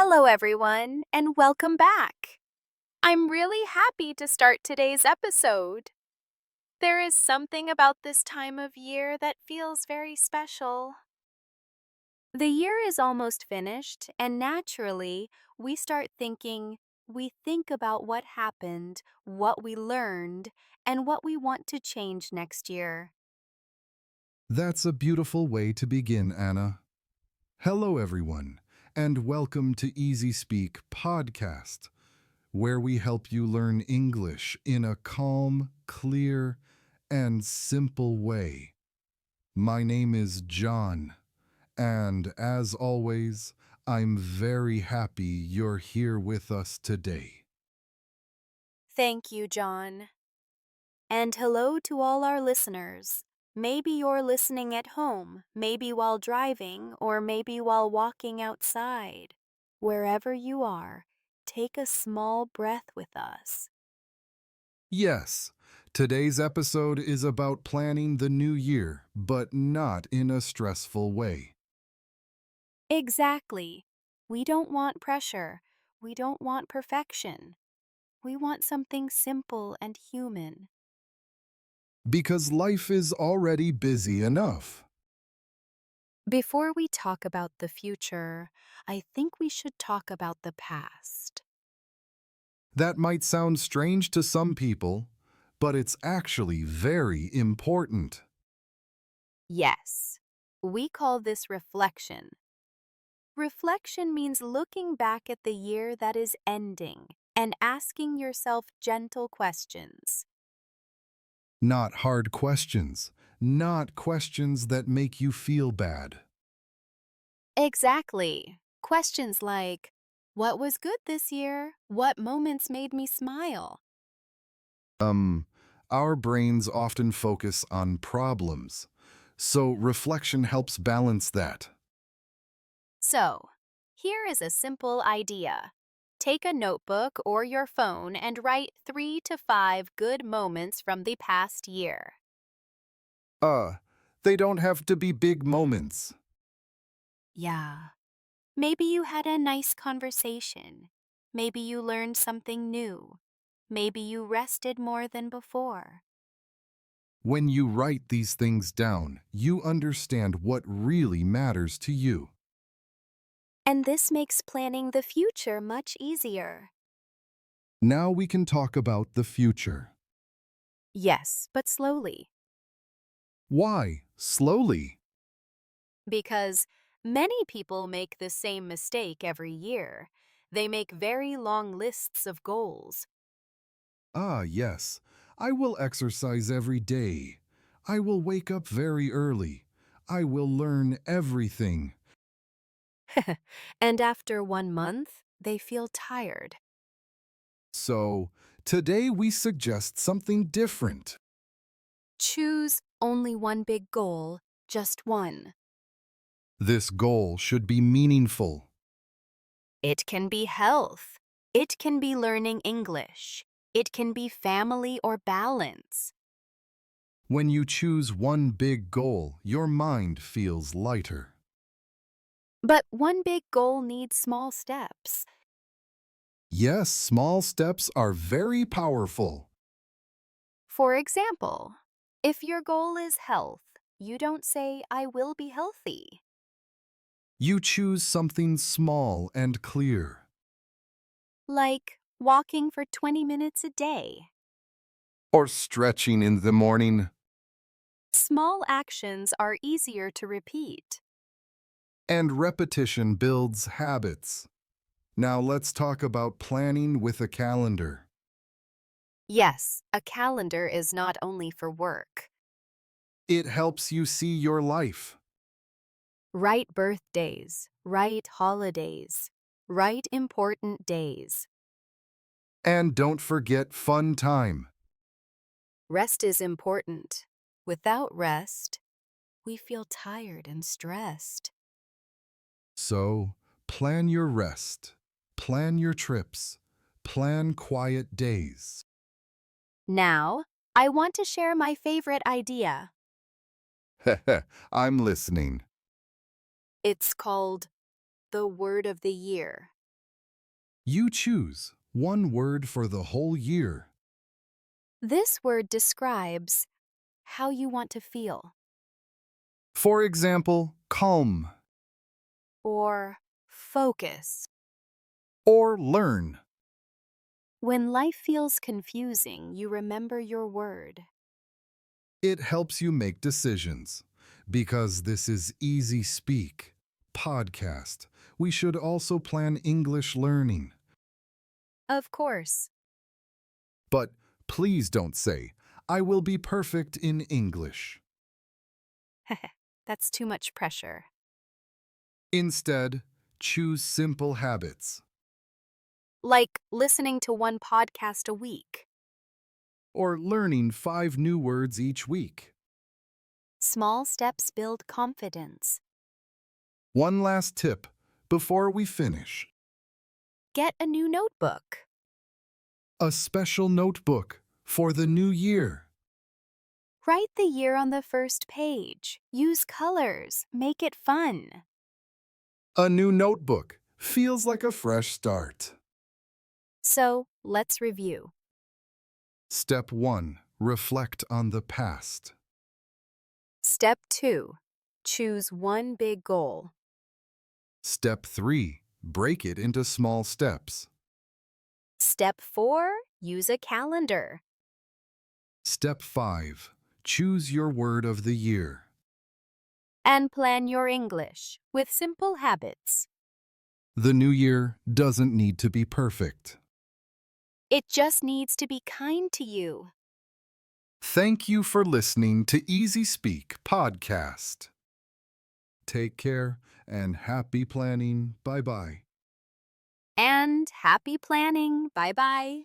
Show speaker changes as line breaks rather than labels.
Hello, everyone, and welcome back. I'm really happy to start today's episode. There is something about this time of year that feels very special. The year is almost finished, and naturally, we think about what happened, what we learned, and what we want to change next year.
That's a beautiful way to begin, Anna. Hello, everyone, and welcome to EasySpeak Podcast, where we help you learn English in a calm, clear, and simple way. My name is John, and as always, I'm very happy you're here with us today.
Thank you, John. And hello to all our listeners. Maybe you're listening at home, maybe while driving, or maybe while walking outside. Wherever you are, take a small breath with us.
Yes, today's episode is about planning the new year, but not in a stressful way.
Exactly. We don't want pressure. We don't want perfection. We want something simple and human.
Because life is already busy enough.
Before we talk about the future, I think we should talk about the past.
That might sound strange to some people, but it's actually very important.
Yes, we call this reflection. Reflection means looking back at the year that is ending and asking yourself gentle questions.
Not hard questions, not questions that make you feel bad.
Exactly. Questions like, what was good this year? What moments made me smile?
Um, our brains often focus on problems, so reflection helps balance that.
So, here is a simple idea. Take a notebook or your phone and write 3 to 5 good moments from the past year.
Uh, they don't have to be big moments.
Yeah. Maybe you had a nice conversation. Maybe you learned something new. Maybe you rested more than before.
When you write these things down, you understand what really matters to you.
And this makes planning the future much easier.
Now we can talk about the future.
Yes, but slowly.
Why? Slowly.
Because many people make the same mistake every year. They make very long lists of goals.
Ah, yes. I will exercise every day. I will wake up very early. I will learn everything.
And after 1 month, they feel tired.
So, today we suggest something different.
Choose only one big goal, just one.
This goal should be meaningful.
It can be health. It can be learning English. It can be family or balance.
When you choose one big goal, your mind feels lighter.
But one big goal needs small steps.
Yes, small steps are very powerful.
For example, if your goal is health, you don't say, I will be healthy.
You choose something small and clear.
Like walking for 20 minutes a day.
Or stretching in the morning.
Small actions are easier to repeat.
And repetition builds habits. Now let's talk about planning with a calendar.
Yes, a calendar is not only for work.
It helps you see your life.
Write birthdays, write holidays, write important days.
And don't forget fun time.
Rest is important. Without rest, we feel tired and stressed.
So, plan your rest, plan your trips, plan quiet days.
Now, I want to share my favorite idea.
I'm listening.
It's called the word of the year.
You choose one word for the whole year.
This word describes how you want to feel
For example, calm
or focus.
or learn.
When life feels confusing, you remember your word.
It helps you make decisions. Because this is EasySpeak Podcast, we should also plan English learning.
Of course.
But please don't say, I will be perfect in English.
That's too much pressure.
Instead, choose simple habits
Like listening to one podcast a week.
or learning 5 new words each week.
Small steps build confidence.
One last tip before we finish.
Get a new notebook.
A special notebook for the new year.
Write the year on the first page. Use colors. Make it fun.
A new notebook feels like a fresh start.
So, let's review.
Step 1. Reflect on the past.
Step 2. Choose one big goal.
Step 3. Break it into small steps.
Step 4. Use a calendar.
Step 5. Choose your word of the year.
And plan your English with simple habits.
The new year doesn't need to be perfect.
It just needs to be kind to you.
Thank you for listening to EasySpeak Podcast. Take care and happy planning. Bye-bye.
And happy planning. Bye-bye.